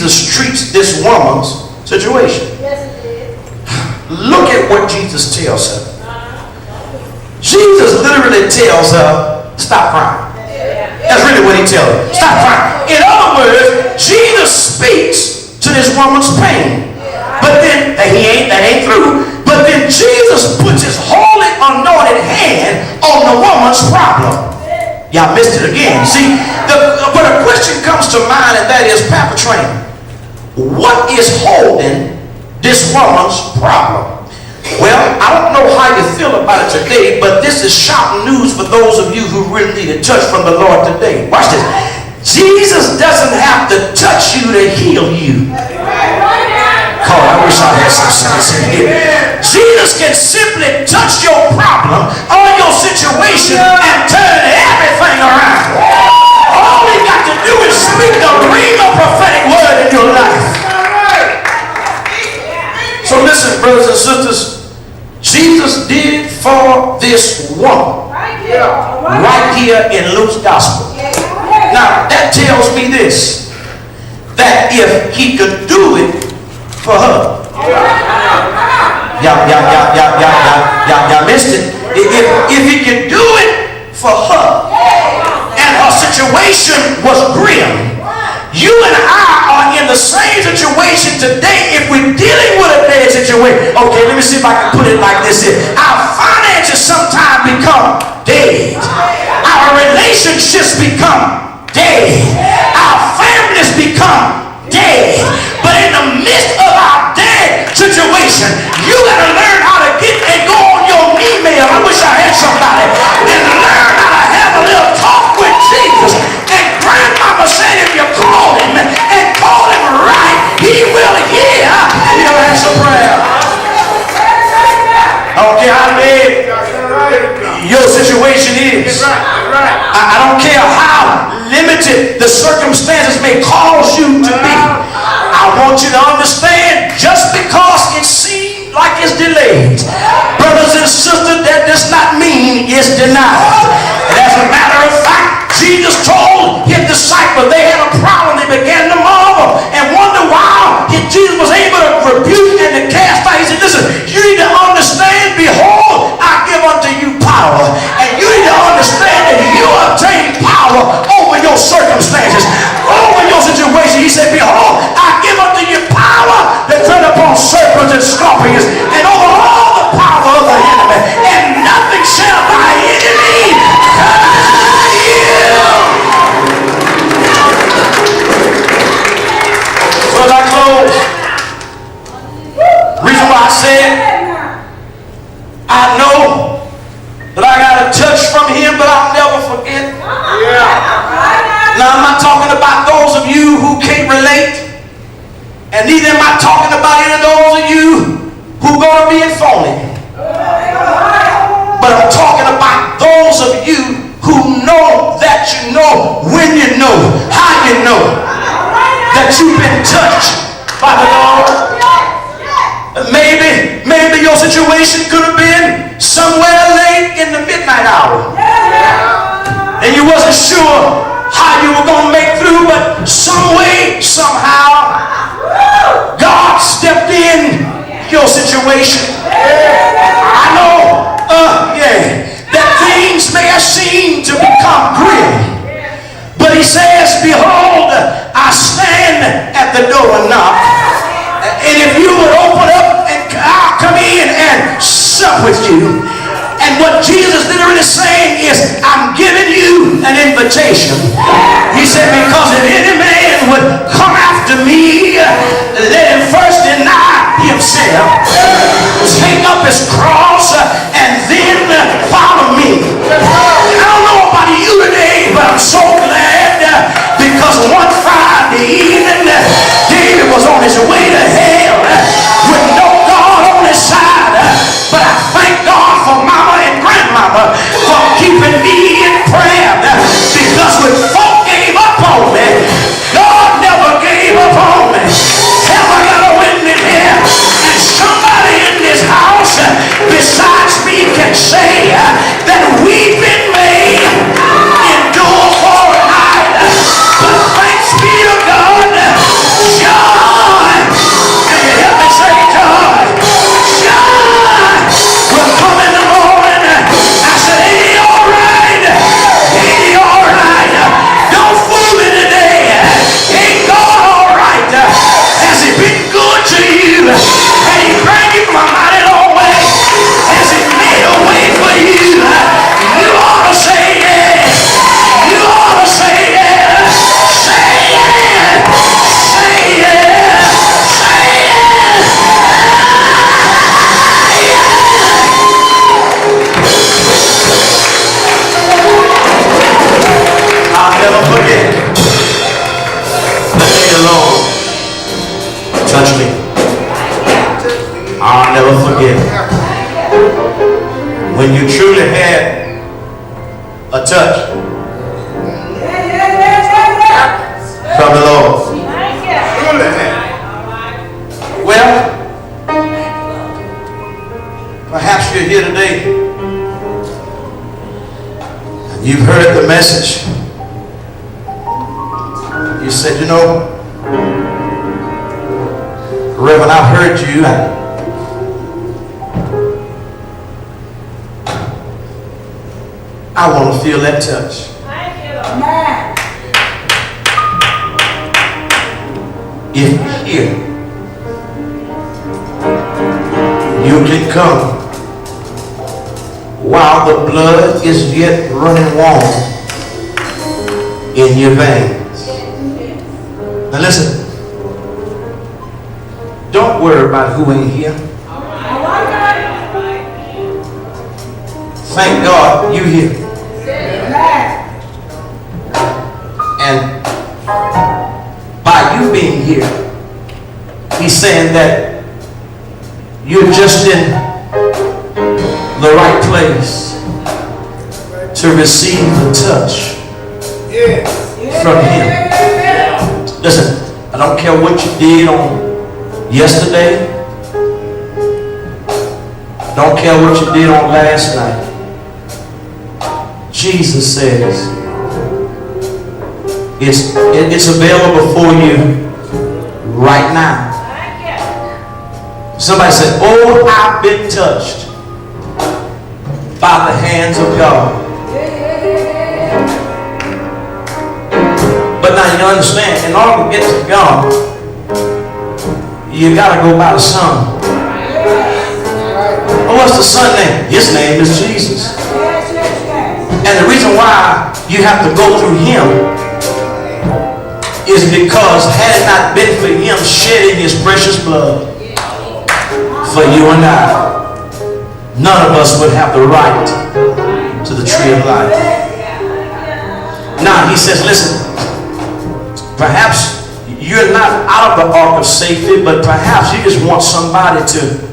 Jesus treats this woman's situation. Yes, it did. Look at what Jesus tells her. Jesus literally tells her, stop crying. That's really what he tells her. Stop crying. In other words, Jesus speaks to this woman's pain. But then, that ain't through. But then Jesus puts his holy anointed hand on the woman's problem. Y'all missed it again. See, but a question comes to mind, and that is, Papa Train, what is holding this woman's problem? Well, I don't know how you feel about it today, but this is shouting news for those of you who really need a touch from the Lord today. Watch this. Jesus doesn't have to touch you to heal you. God, I wish I had some sense in here. Jesus can simply touch your problem or your situation and turn everything around. All we got to do is speak the rhema prophetic word in your life. So listen, brothers and sisters, Jesus did for this woman right here in Luke's gospel. Now that tells me this, that if he could do it for her, y'all missed it. If he could do it for her and her situation was grim, you and I are in the same situation today if we're dealing with a bad situation. Okay, let me see if I can put it like this here. Our finances sometimes become dead. Our relationships become dead. Our families become dead. But in the midst of our dead situation, you got to learn how to get and go on your email. I wish I had somebody. And learn how to have a little talk with Jesus. And grandmama said if you call him and call him right, he will hear and he'll answer prayer. I don't care how bad your situation is. I don't care how limited the circumstances may cause you to be. I want you to understand, just because it seems like it's delayed, brothers and sisters, that does not mean it's denied. And as a matter of fact, Jesus told his disciples they had a problem. They began to marvel and wonder why Jesus was able to rebuke and to cast out. He said, listen, you need to understand, behold, I give unto you power. And you need to understand that you obtain power over your circumstances, over your situation. He said, behold, I give unto you power to tread upon serpents and scorpions and over all the power of the enemy. And nothing shall by any means hurt you. So as I close, reason why I said I know that I got a touch from him, but I'll never forget. Now I'm not talking about those of you who can't relate, and neither am I talking about any of those of you who are going to be in phony. But I'm talking about those of you who know that you know when you know, how you know that you've been touched by the Lord. Maybe your situation could have been somewhere late in the midnight hour, and you wasn't sure how you were going to make through, but some way, somehow, God stepped in your situation. I know, that things may have seemed to become grim, but he says, behold, I stand at the door and knock, and if you would open up, and I'll come in and sup with you. And what Jesus literally saying is, I'm giving you an invitation. He said, because if any man would come after me, let him first deny himself, take up his cross, and then follow me. I don't know about you today, but I'm so glad because one Friday evening, David was on his way to hell with no God on his side. But I thank God for mama and grandmama for keeping me in prayer, because when folk gave up on me, God never gave up on me. Have I got a witness here? And somebody in this house besides me can say that we've been made endure for a night. But thanks be to God, when you truly had a touch from the Lord. Well, perhaps you're here today and you've heard the message. You said, you know, Reverend, I've heard you. I want to feel that touch. If you're here, you can come while the blood is yet running warm in your veins. Now listen, don't worry about who ain't here. Thank God you here. And by you being here, he's saying that you're just in the right place to receive the touch from him. Listen, I don't care what you did on yesterday. Don't care what you did on last night. Jesus says it's available for you right now. Somebody said, oh, I've been touched by the hands of God. But now you understand, in order to get to God, you got to go by the Son. Well, what's the Son's name? His name is Jesus. And the reason why you have to go through him is because had it not been for him shedding his precious blood for you and I, none of us would have the right to the tree of life. Now he says, listen, perhaps you're not out of the ark of safety, but perhaps you just want somebody to